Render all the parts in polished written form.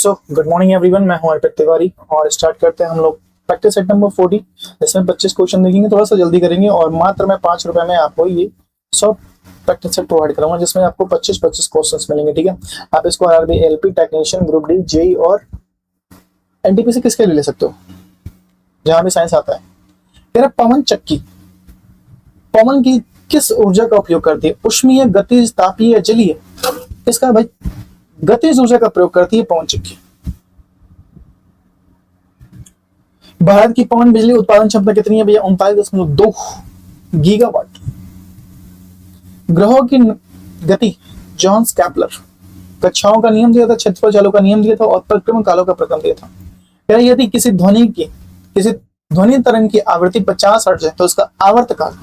So good morning everyone, मैं हूं अर्पित तिवारी और स्टार्ट करते हैं हम लोग प्रैक्टिस सेट नंबर 40 जिसमें 25 क्वेश्चन देखेंगे। थोड़ा सा जल्दी करेंगे और मात्र मैं 5 रुपए में आपको ये 100 प्रैक्टिस सेट प्रोवाइड करूंगा जिसमें आपको 25-25 क्वेश्चंस मिलेंगे। ठीक है, आप इसको RRB, LP, technician, group D, JE और एनटीपीसी किसके लिए ले सकते हो, जहां भी साइंस आता है। तेरा पवन चक्की पवन की किस ऊर्जा का उपयोग करती है? उष्मीय, गतिज, तापीय, जलीय? इसका भाई गतिज ऊर्जा का प्रयोग करती है पवन चक्की। भारत की पवन बिजली उत्पादन क्षमता कितनी है भैया? 39.2 गीगावाट। ग्रहों की गति जॉन्स कैपलर कक्षाओं का नियम दिया था, क्षेत्रफल चालों का नियम दिया था और परिक्रमण कालों का प्रक्रम दिया था। क्या यदि किसी ध्वनि तरंग की आवृत्ति 50 हर्ट्ज है तो उसका आवर्तकाल,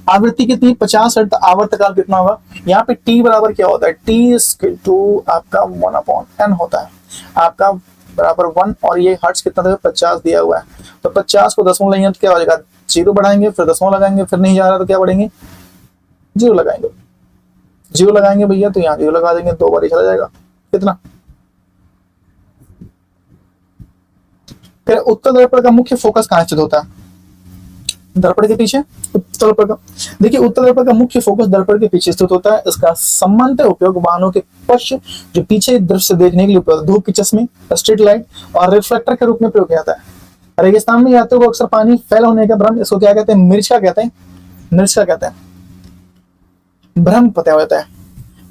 आवृत्ति कितनी? 50 हर्ट्ज। आवर्तकाल कितना होगा? यहाँ पे टी बराबर क्या होता है? T/2 आपका 1/n होता है, आपका बराबर 1 और ये हर्ट्ज कितना था? 50 दिया हुआ है। तो 50 को दशमलव लगाएंगे तो क्या हो जाएगा? 0 बढ़ाएंगे, फिर दशमलव लगाएंगे, फिर नहीं जा रहा तो क्या बढ़ेंगे? 0 लगाएंगे। 0 लगाएंगे भैया तो यहाँ 0 लगा देंगे, 2 बार ही चला जाएगा। कितना? फिर उत्तर दर्पण का मुख्य फोकस कहाँ स्थित होता है? दर्पण के पीछे। उत्तर दर्पण का देखिए, उत्तर दर्पण का मुख्य फोकस दर्पण के पीछे स्थित होता है। इसका सामान्यतः उपयोग वाहनों के पश्च जो पीछे दृश्य देखने के लिए उपयोग, धूप की चश्मे, स्ट्रीट लाइट और रिफ्लेक्टर के रूप में प्रयोग किया जाता है। रेगिस्तान में यात्रियों को अक्सर पानी फेल होने का भ्रम, इसको क्या कहते हैं? मिर्चा कहते हैं। मिर्चा कहते हैं, भ्रम पता होता है।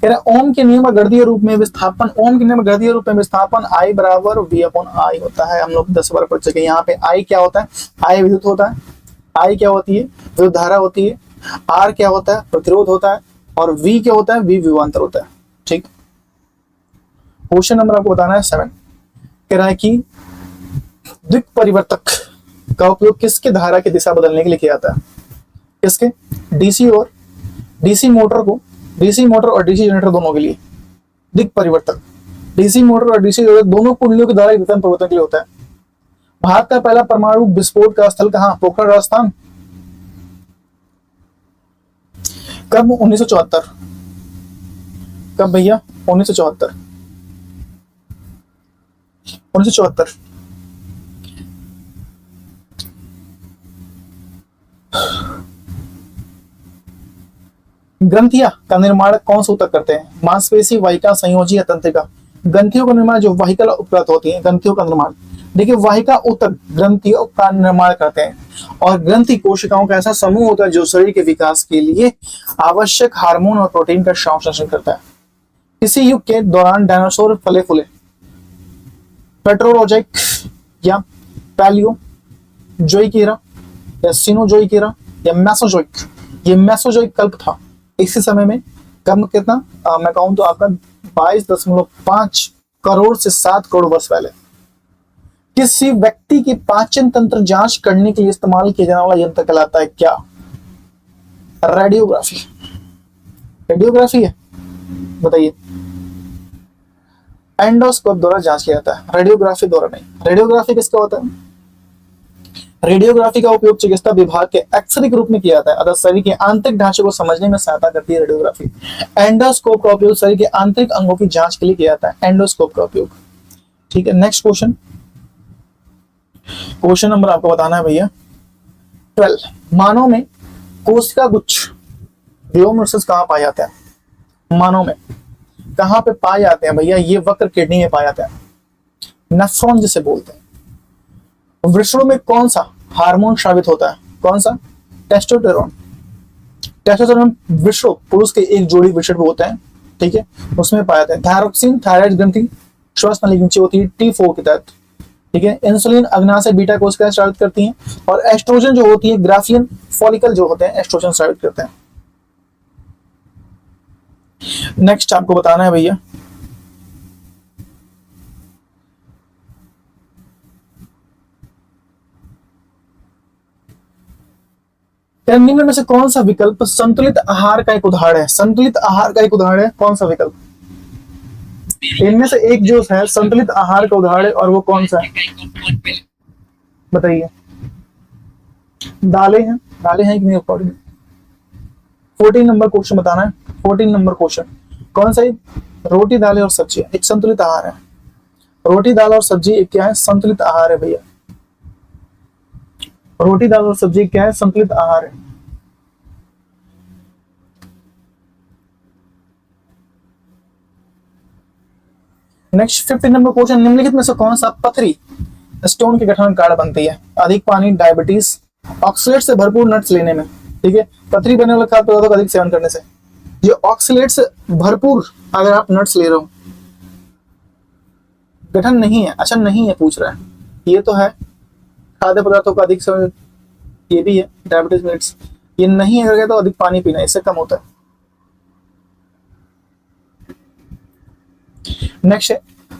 कह रहे ओम के नियम गणितीय रूप में विस्थापन, ओम के नियम गणितीय रूप में विस्थापन I बराबर V/I होता है। हम लोग 10 बार पढ़ चुके। यहाँ पे I क्या होता है? I विद्युत होता है। I क्या होती है? विद्युत धारा होती है। R क्या होता है? प्रतिरोध होता है। और V क्या होता है? V विभवांतर होता है। ठीक, क्वेश्चन नंबर आपको बताना है 7। कह रहा है कि द्विक परिवर्तक का उपयोग किसके धारा की दिशा बदलने के लिए किया जाता है? किसके? डीसी मोटर और डीसी जनरेटर दोनों के लिए दिक परिवर्तक। डीसी मोटर और डीसी जनरेटर दोनों कुंडलियों की धारा के वितरण परिवर्तन के लिए होता है। भारत का पहला परमाणु विस्फोट का स्थल कहां? पोखरण, राजस्थान। कब? 1974। कब भैया? 1974। 1974। ग्रंथिया का निर्माण कौन से ऊतक करते हैं? मांसपेशी, वाहिका, संयोजी या तंत्रिका? ग्रंथियों का निर्माण जो वाहिका उपलब्ध होती है, ग्रंथियों का निर्माण। देखिए, वाहिका ऊतक ग्रंथियों का निर्माण करते हैं और ग्रंथि कोशिकाओं का ऐसा समूह होता है जो शरीर के विकास के लिए आवश्यक हार्मोन और प्रोटीन का संश्लेषण करता है। किसी युग के दौरान डायनासोर फले फूले, पेट्रोलॉजिक या पैलियोजोइक एरा या सिनोजोइक एरा या मेसोजोइक? ये मेसोजोइक कल्प था। इसी समय में कम कितना मैं कहूं तो आपका 22.5 करोड़ से 7 करोड़ वर्ष पहले। किसी व्यक्ति की पाचन तंत्र जांच करने के लिए इस्तेमाल किया जाने वाला यंत्र कहलाता है क्या? रेडियोग्राफी। रेडियोग्राफी है, बताइए। एंडोस्कोप द्वारा जांच किया जाता है, रेडियोग्राफी द्वारा नहीं। रेडियोग्राफी किसका होता है? रेडियोग्राफी का उपयोग चिकित्सा विभाग के एक्सरे के रूप में किया जाता है, अतः शरीर के आंतरिक ढांचे को समझने में सहायता करती है रेडियोग्राफी। एंडोस्कोप का उपयोग शरीर के आंतरिक अंगों की जांच के लिए किया जाता है, एंडोस्कोप का उपयोग। ठीक है, नेक्स्ट क्वेश्चन। क्वेश्चन नंबर आपको बताना है भैया 12। मानव में कोशिका गुच्छ ग्लोमेरुलस कहां पाए जाते हैं? मानव में कहां पे पाए जाते हैं भैया? ये वक्र किडनी में पाए जाते हैं, नेफ्रॉन जिसे बोलते हैं। वृषणों में कौन सा हार्मोन स्रावित होता है? कौन सा? टेस्टोस्टेरोन। टेस्टोस्टेरोन वृषण, पुरुष के एक जोड़ी वृषण होते हैं, ठीक है, उसमें पाया जाता है। थायरोक्सिन थायराइड ग्रंथि श्वास नली ग्रंथि होती है T4 के तहत, ठीक है। इंसुलिन अग्नाशय बीटा कोशिकाएं स्रावित करती हैं और एस्ट्रोजन जो होती है, ग्राफियन फॉलिकल जो होते हैं, एस्ट्रोजन स्रावित करते हैं। नेक्स्ट आपको बताना है भैया निम्न में से कौन सा विकल्प संतुलित आहार का एक उदाहरण है? संतुलित आहार का एक उदाहरण है कौन सा विकल्प? इनमें से एक जो है संतुलित आहार का उदाहरण है और वो कौन सा है? बताइए। दालें हैं कि नहीं? 14 नंबर क्वेश्चन बताना है। 14 नंबर क्वेश्चन कौन सा है? रोटी, दालें और सब्जियां एक संतुलित आहार है। रोटी दाल और सब्जी एक क्या है? संतुलित आहार है भैया। रोटी दाल और सब्जी क्या है? संतुलित आहार है। नेक्स्ट 15 नंबर क्वेश्चन, निम्नलिखित में से कौन सा पथरी स्टोन के गठन का कारण बनती है? अधिक पानी, डायबिटीज, ऑक्सलेट से भरपूर नट्स लेने में। ठीक है, पथरी बनने वाले खाद्य पदार्थों का अधिक सेवन करने से। ये ऑक्सलेट से भरपूर अगर आप नट्स ले रहे हो, गठन नहीं है, अच्छा नहीं है पूछ रहा है, ये तो है खाद्य पदार्थों का अधिक सेवन, ये भी है डायबिटीज मिनट्स, ये नहीं है तो अधिक पानी पीना, इससे कम होता है। नेक्स्ट है,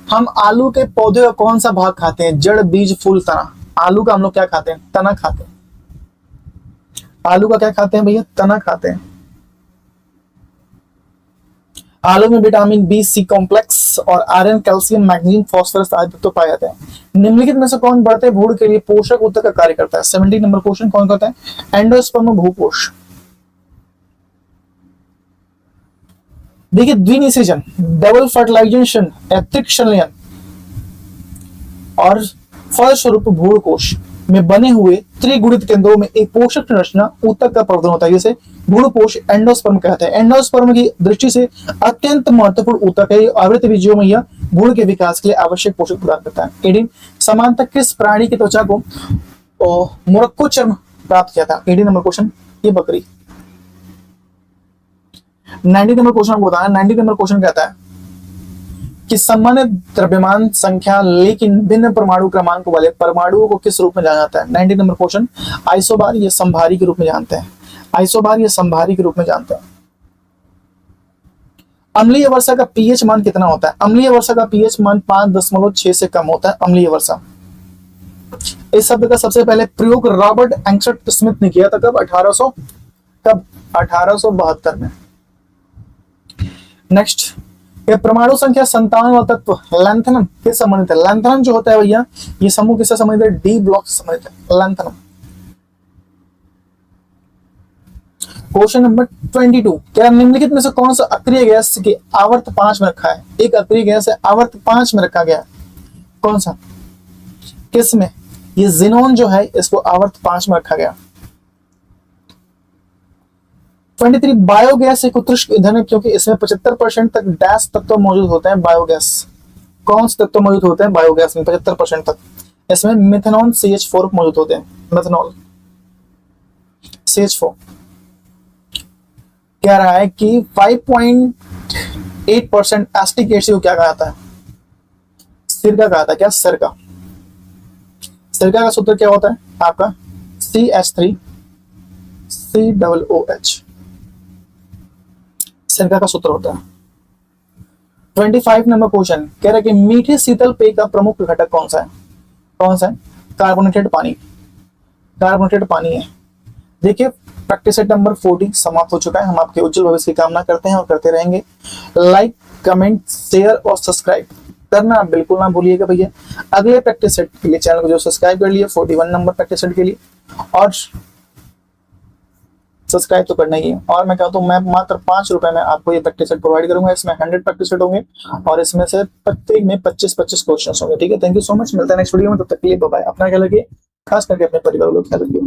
हम आलू के पौधे का कौन सा भाग खाते हैं? जड़, बीज, फूल, तना। आलू का हम लोग क्या खाते हैं? तना खाते हैं। आलू का क्या खाते हैं भैया? तना खाते हैं। आलू में विटामिन बी, सी कॉम्प्लेक्स और आयरन, कैल्शियम, मैग्नीशियम, फास्फोरस आदि तत्व पाए जाते हैं। निम्नलिखित में से कौन बढ़ते भ्रूण के लिए पोषक ऊतक का कार्य करता है? 17 नंबर क्वेश्चन, कौन करता है? एंडोस्पर्म भूपोष। देखिए, द्विनिषेचन, डबल फर्टिलाइजेशन, एथिक संलयन और फलस्वरूप भ्रूणकोश में बने हुए त्रिगुणित केंद्रों में एक पोषक संरचना ऊतक का प्रवर्धन होता है, जिसे भ्रूणकोश एंडोस्पर्म कहते हैं। एंडोस्पर्म की दृष्टि से अत्यंत महत्वपूर्ण ऊतक है। आवृत्ति बीजियों में यह भ्रूण के विकास के लिए आवश्यक पोषक प्रदान करता है। 18 समानतः किस प्राणी की त्वचा को मोरक्को चर्म प्राप्त किया था? 18 नंबर क्वेश्चन, ये बकरी। 90 नंबर क्वेश्चन को बताना। 90 नंबर क्वेश्चन कहता है कि सामान्य द्रव्यमान संख्या लेकिन भिन्न परमाणु क्रमांक वाले परमाणुओं को किस रूप में जाना जाता है? 90 नंबर क्वेश्चन, आइसोबार या संभारी के रूप में जानते हैं। आइसोबार या संभारी के रूप में जानते हैं। अम्लीय वर्षा का पीएच मान कितना होता है? अम्लीय वर्षा का पीएच मान 5.6 से कम होता है। अम्लीय वर्षा, इस शब्द का सबसे पहले प्रयोग रॉबर्ट एंगस्ट्रॉम स्मिथ ने किया था। कब? 1872 में। नेक्स्ट, ये परमाणु संख्या 57 वाला तत्व लैंथनम किससे संबंधित है? लैंथनम जो होता है भैया, ये समूह किससे संबंधित है? डी ब्लॉक से संबंधित है लैंथनम। क्वेश्चन नंबर 22, क्या निम्नलिखित में से कौन सा अक्रिय गैस की आवर्त 5 में रखा है? एक अक्रिय गैस है, आवर्त 5 में रखा गया है, कौन सा? किस में? ये जिनोन जो है, इसको आवर्त 5 में रखा गया। 23, बायोगैस एक उत्कृष्ट ईंधन है क्योंकि इसमें 75% तक डैश तत्व मौजूद होते हैं। बायोगैस, कौन से तत्व मौजूद होते हैं बायोगैस में? 75% तक। इसमें मिथेनॉल CH4 मौजूद होते हैं। मिथेनॉल CH4 कह रहा है कि 5.8% एसिटिक एसिड को क्या कहा जाता है? सिरका कहा था। क्या? सिरका। सिरका का सूत्र क्या होता है आपका? CH3COOH सिरका का सूत्र होता है। 25 नंबर क्वेश्चन कह रहा है कि मीठे शीतल पेय का प्रमुख घटक कौन सा है? कौन सा है? कार्बोनेटेड पानी। कार्बोनेटेड पानी है। देखिए, प्रैक्टिस सेट नंबर 40 समाप्त हो चुका है। हम आपके उज्जवल भविष्य की कामना करते हैं और करते रहेंगे। लाइक, कमेंट, शेयर और सब्सक्राइब करना बिल्कुल ना भूलिएगा भैया। अगले प्रैक्टिस सेट के लिए चैनल को जो सब्सक्राइब कर लिए 41 नंबर प्रैक्टिस सेट के लिए, और सब्सक्राइब तो करना ही है। और मैं कहता हूँ, मैं मात्र 5 रुपए में आपको ये प्रैक्टिस सेट प्रोवाइड करूंगा। इसमें 100 प्रैक्टिस सेट होंगे और इसमें से प्रत्येक में 25-25 क्वेश्चन होंगे। ठीक है, थैंक यू सो मच। मिलता है नेक्स्ट वीडियो में, तब तक के लिए बाय बाय। अपना ख्याल रखिए, खास करके अपने परिवार को ख्याल रखिए।